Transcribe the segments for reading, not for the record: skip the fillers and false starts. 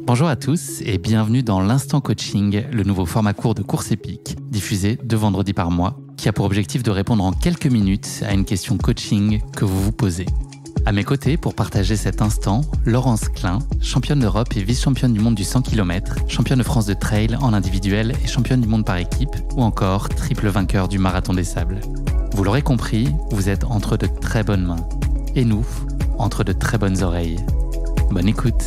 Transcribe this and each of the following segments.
Bonjour à tous et bienvenue dans l'Instant Coaching, le nouveau format court de course épique, diffusé 2 vendredis par mois, qui a pour objectif de répondre en quelques minutes à une question coaching que vous vous posez. À mes côtés, pour partager cet instant, Laurence Klein, championne d'Europe et vice-championne du monde du 100 km, championne de France de trail en individuel et championne du monde par équipe, ou encore triple vainqueur du Marathon des Sables. Vous l'aurez compris, vous êtes entre de très bonnes mains. Et nous, entre de très bonnes oreilles. Bonne écoute.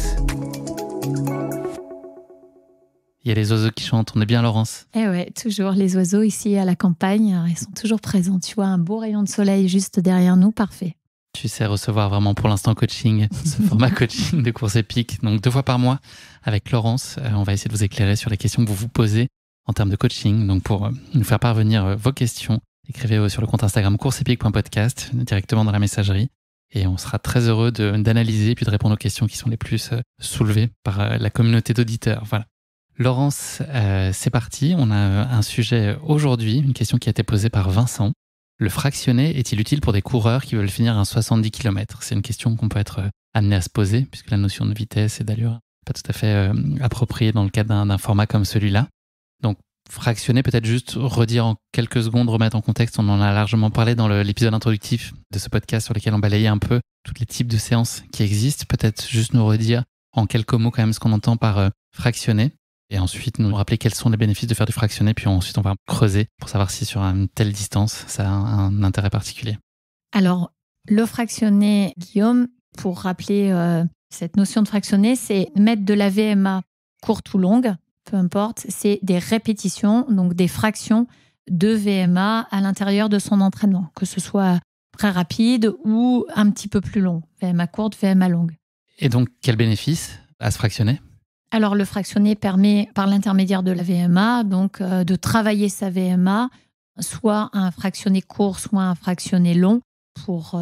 Il y a les oiseaux qui chantent, on est bien Laurence? Eh ouais, toujours les oiseaux ici à la campagne, ils sont toujours présents. Tu vois un beau rayon de soleil juste derrière nous, parfait. Tu sais recevoir vraiment pour l'instant coaching, ce format coaching de course épique. Donc 2 fois par mois avec Laurence, on va essayer de vous éclairer sur les questions que vous vous posez en termes de coaching. Donc pour nous faire parvenir vos questions, écrivez sur le compte Instagram courseepique.podcast directement dans la messagerie. Et on sera très heureux d'analyser et puis de répondre aux questions qui sont les plus soulevées par la communauté d'auditeurs. Voilà. Laurence, c'est parti. On a un sujet aujourd'hui, une question qui a été posée par Vincent. Le fractionné est-il utile pour des coureurs qui veulent finir un 70 km? C'est une question qu'on peut être amené à se poser, puisque la notion de vitesse et d'allure n'est pas tout à fait appropriée dans le cadre d'un format comme celui-là. Donc, fractionner, peut-être juste redire en quelques secondes, remettre en contexte. On en a largement parlé dans l'épisode introductif de ce podcast sur lequel on balayait un peu tous les types de séances qui existent. Peut-être juste nous redire en quelques mots quand même ce qu'on entend par fractionner. Et ensuite, nous rappeler quels sont les bénéfices de faire du fractionné. Puis ensuite, on va creuser pour savoir si sur une telle distance, ça a un intérêt particulier. Alors, le fractionné, Guillaume, pour rappeler cette notion de fractionné, c'est mettre de la VMA courte ou longue, peu importe. C'est des répétitions, donc des fractions de VMA à l'intérieur de son entraînement, que ce soit très rapide ou un petit peu plus long. VMA courte, VMA longue. Et donc, quel bénéfice à se fractionner ? Alors, le fractionné permet, par l'intermédiaire de la VMA, donc, de travailler sa VMA, soit un fractionné court, soit un fractionné long, pour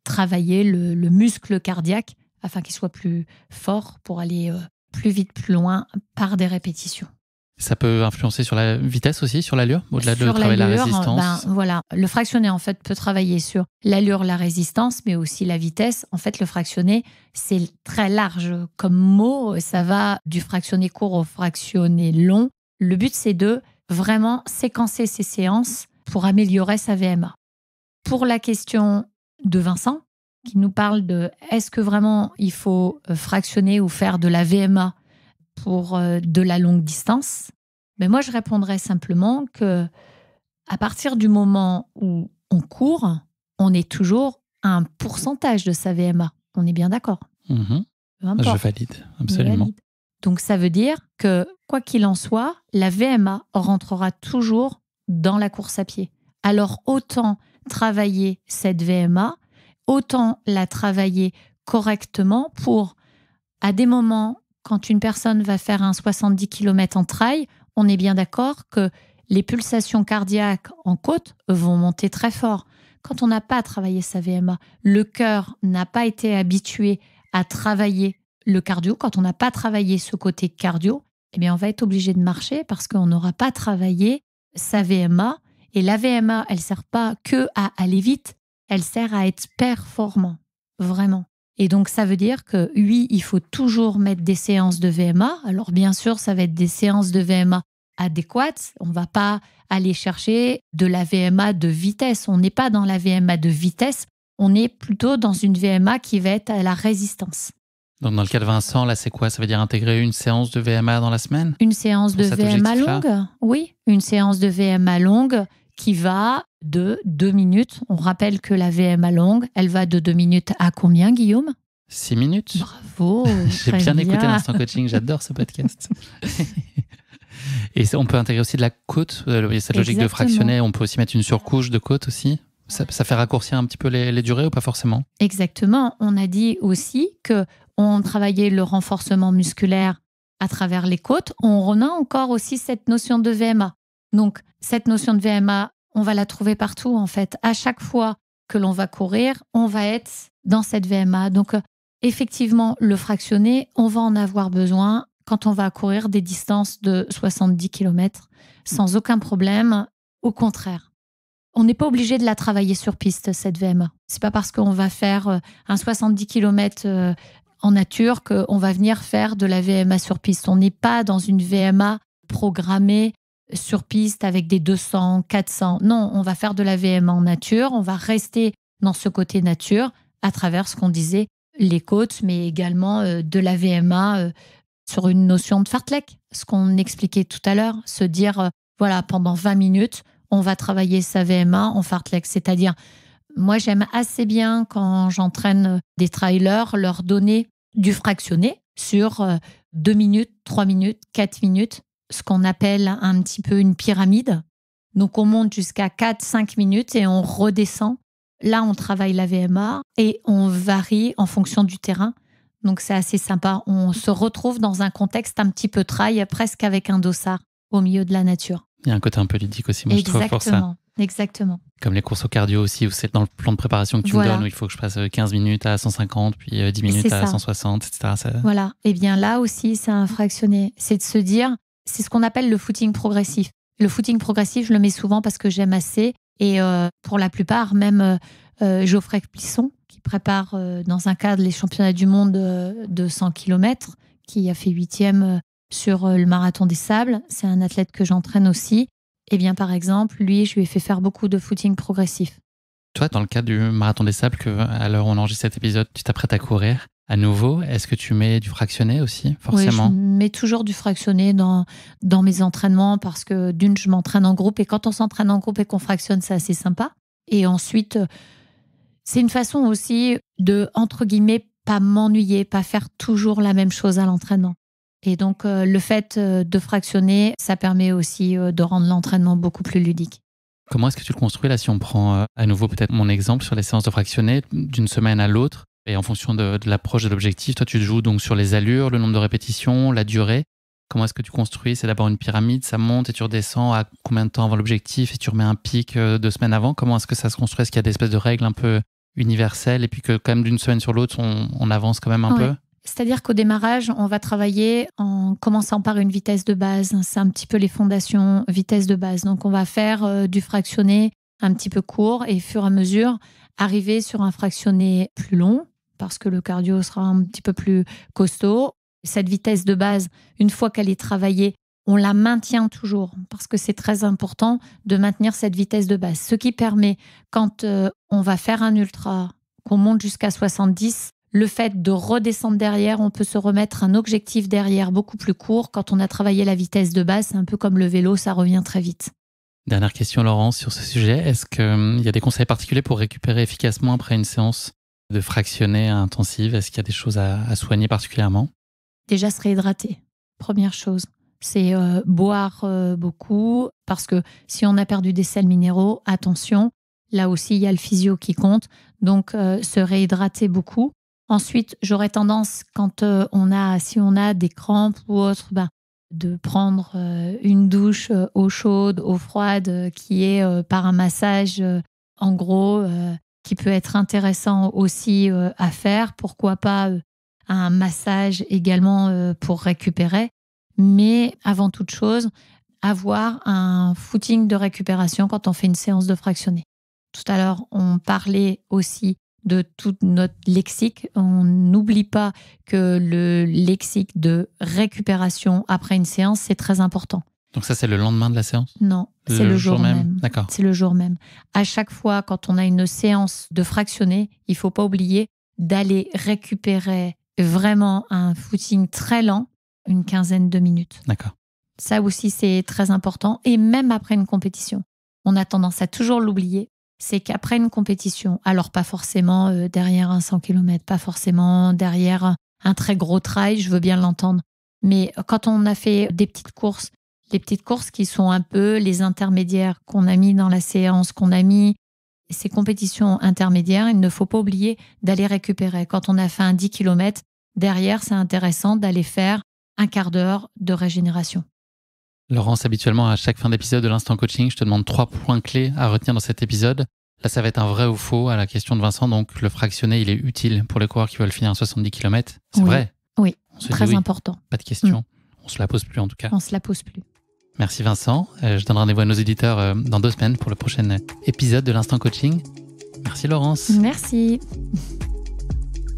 travailler le muscle cardiaque, afin qu'il soit plus fort pour aller plus vite, plus loin, par des répétitions. Ça peut influencer sur la vitesse aussi, sur l'allure, au-delà de travailler la résistance. Voilà. Le fractionné, en fait, peut travailler sur l'allure, la résistance, mais aussi la vitesse. En fait, le fractionné, c'est très large comme mot. Ça va du fractionné court au fractionné long. Le but, c'est de vraiment séquencer ces séances pour améliorer sa VMA. Pour la question de Vincent, qui nous parle de est-ce que vraiment il faut fractionner ou faire de la VMA pour de la longue distance, mais moi je répondrais simplement que à partir du moment où on court, on est toujours à un pourcentage de sa VMA. On est bien d'accord? Je valide, absolument. Donc ça veut dire que quoi qu'il en soit, la VMA rentrera toujours dans la course à pied. Alors autant travailler cette VMA, autant la travailler correctement pour, à des moments, quand une personne va faire un 70 km en trail, on est bien d'accord que les pulsations cardiaques en côte vont monter très fort. Quand on n'a pas travaillé sa VMA, le cœur n'a pas été habitué à travailler le cardio. Quand on n'a pas travaillé ce côté cardio, eh bien on va être obligé de marcher parce qu'on n'aura pas travaillé sa VMA. Et la VMA, elle ne sert pas que à aller vite, elle sert à être performant, vraiment. Et donc, ça veut dire que oui, il faut toujours mettre des séances de VMA. Alors, bien sûr, ça va être des séances de VMA adéquates. On ne va pas aller chercher de la VMA de vitesse. On n'est pas dans la VMA de vitesse. On est plutôt dans une VMA qui va être à la résistance. Donc, dans le cas de Vincent, là, c'est quoi? Ça veut dire intégrer une séance de VMA dans la semaine? Une séance de VMA longue, oui. Une séance de VMA longue qui va de 2 minutes. On rappelle que la VMA longue, elle va de 2 minutes à combien, Guillaume? 6 minutes. Bravo. J'ai bien écouté l'Instant Coaching, j'adore ce podcast. Et on peut intégrer aussi de la côte, cette logique de fractionner. On peut aussi mettre une surcouche de côte aussi. Ça fait raccourcir un petit peu les durées ou pas forcément? Exactement. On a dit aussi qu'on travaillait le renforcement musculaire à travers les côtes. On a encore aussi cette notion de VMA. Donc, cette notion de VMA, on va la trouver partout, en fait. À chaque fois que l'on va courir, on va être dans cette VMA. Donc, effectivement, le fractionné, on va en avoir besoin quand on va courir des distances de 70 km sans aucun problème. Au contraire, on n'est pas obligé de la travailler sur piste, cette VMA. C'est pas parce qu'on va faire un 70 km en nature qu'on va venir faire de la VMA sur piste. On n'est pas dans une VMA programmée sur piste avec des 200, 400. Non, on va faire de la VMA en nature. On va rester dans ce côté nature à travers ce qu'on disait, les côtes, mais également de la VMA sur une notion de fartlek. Ce qu'on expliquait tout à l'heure, se dire, voilà, pendant 20 minutes, on va travailler sa VMA en fartlek. C'est-à-dire, moi, j'aime assez bien quand j'entraîne des trailers, leur donner du fractionné sur 2 minutes, 3 minutes, 4 minutes, ce qu'on appelle un petit peu une pyramide. Donc, on monte jusqu'à 4-5 minutes et on redescend. Là, on travaille la VMA et on varie en fonction du terrain. Donc, c'est assez sympa. On se retrouve dans un contexte un petit peu trail, presque avec un dossard au milieu de la nature. Il y a un côté un peu ludique aussi, moi, je trouve, pour ça. Exactement. Comme les courses au cardio aussi, où c'est dans le plan de préparation que tu me donnes, où il faut que je passe 15 minutes à 150, puis 10 minutes à 160, etc. Voilà. Et bien là aussi, c'est un fractionné. C'est de se dire, c'est ce qu'on appelle le footing progressif. Le footing progressif, je le mets souvent parce que j'aime assez. Et pour la plupart, même Geoffrey Plisson, qui prépare dans un cadre les championnats du monde de 100 km, qui a fait 8e sur le marathon des sables. C'est un athlète que j'entraîne aussi. Eh bien, par exemple, lui, je lui ai fait faire beaucoup de footing progressif. Toi, dans le cadre du marathon des sables, à l'heure où on enregistre cet épisode, tu t'apprêtes à courir à nouveau. Est-ce que tu mets du fractionné aussi, forcément? Oui, je mets toujours du fractionné dans mes entraînements parce que d'une, je m'entraîne en groupe et quand on s'entraîne en groupe et qu'on fractionne, c'est assez sympa. Et ensuite, c'est une façon aussi de, entre guillemets, pas m'ennuyer, pas faire toujours la même chose à l'entraînement. Et donc, le fait de fractionner, ça permet aussi de rendre l'entraînement beaucoup plus ludique. Comment est-ce que tu le construis là, si on prend à nouveau peut-être mon exemple sur les séances de fractionner d'une semaine à l'autre et en fonction de l'approche de l'objectif? Toi, tu joues donc sur les allures, le nombre de répétitions, la durée. Comment est-ce que tu construis? C'est d'abord une pyramide, ça monte et tu redescends à combien de temps avant l'objectif et tu remets un pic 2 semaines avant? Comment est-ce que ça se construit? Est-ce qu'il y a des espèces de règles un peu universelles et puis que quand même d'une semaine sur l'autre, on avance quand même un peu? C'est-à-dire qu'au démarrage, on va travailler en commençant par une vitesse de base. C'est un petit peu les fondations vitesse de base. Donc, on va faire du fractionné un petit peu court et au fur et à mesure, arriver sur un fractionné plus long parce que le cardio sera un petit peu plus costaud. Cette vitesse de base, une fois qu'elle est travaillée, on la maintient toujours parce que c'est très important de maintenir cette vitesse de base. Ce qui permet, quand on va faire un ultra, qu'on monte jusqu'à 70, le fait de redescendre derrière, on peut se remettre un objectif derrière beaucoup plus court. Quand on a travaillé la vitesse de base, c'est un peu comme le vélo, ça revient très vite. Dernière question, Laurence, sur ce sujet. Est-ce qu'il y a des conseils particuliers pour récupérer efficacement après une séance de fractionné intensive? Est-ce qu'il y a des choses à soigner particulièrement? Déjà, se réhydrater. Première chose, c'est boire beaucoup parce que si on a perdu des sels minéraux, attention, là aussi, il y a le physio qui compte. Donc, se réhydrater beaucoup. Ensuite, j'aurais tendance, si on a des crampes ou autre, de prendre une douche eau chaude, eau froide, qui est par un massage, en gros, qui peut être intéressant aussi à faire. Pourquoi pas un massage également pour récupérer. Mais avant toute chose, avoir un footing de récupération quand on fait une séance de fractionné. Tout à l'heure, on parlait aussi de tout notre lexique. On n'oublie pas que le lexique de récupération après une séance, c'est très important. Donc ça, c'est le lendemain de la séance? Non, c'est le jour même. D'accord. C'est le jour même. À chaque fois, quand on a une séance de fractionné, il ne faut pas oublier d'aller récupérer vraiment un footing très lent, une quinzaine de minutes. D'accord. Ça aussi, c'est très important. Et même après une compétition, on a tendance à toujours l'oublier. C'est qu'après une compétition, alors pas forcément derrière un 100 km, pas forcément derrière un très gros trail, je veux bien l'entendre. Mais quand on a fait des petites courses, les petites courses qui sont un peu les intermédiaires qu'on a mis dans la séance, qu'on a mis ces compétitions intermédiaires, il ne faut pas oublier d'aller récupérer. Quand on a fait un 10 km, derrière, c'est intéressant d'aller faire un quart d'heure de régénération. Laurence, habituellement, à chaque fin d'épisode de l'Instant Coaching, je te demande 3 points clés à retenir dans cet épisode. Là, ça va être un vrai ou faux à la question de Vincent. Donc, le fractionné, il est utile pour les coureurs qui veulent finir à 70 km. C'est vrai? Oui, très important. Pas de question. On se la pose plus, en tout cas. On se la pose plus. Merci Vincent. Je donne rendez-vous à nos éditeurs dans 2 semaines pour le prochain épisode de l'Instant Coaching. Merci Laurence. Merci.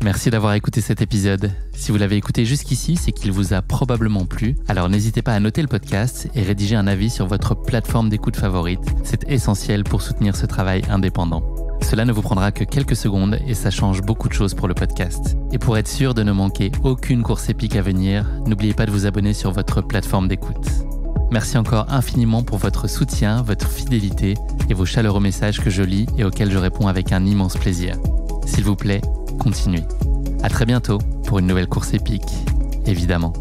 Merci d'avoir écouté cet épisode. Si vous l'avez écouté jusqu'ici, c'est qu'il vous a probablement plu. Alors n'hésitez pas à noter le podcast et rédiger un avis sur votre plateforme d'écoute favorite. C'est essentiel pour soutenir ce travail indépendant. Cela ne vous prendra que quelques secondes et ça change beaucoup de choses pour le podcast. Et pour être sûr de ne manquer aucune course épique à venir, n'oubliez pas de vous abonner sur votre plateforme d'écoute. Merci encore infiniment pour votre soutien, votre fidélité et vos chaleureux messages que je lis et auxquels je réponds avec un immense plaisir. S'il vous plaît, continuez. À très bientôt pour une nouvelle course épique, évidemment.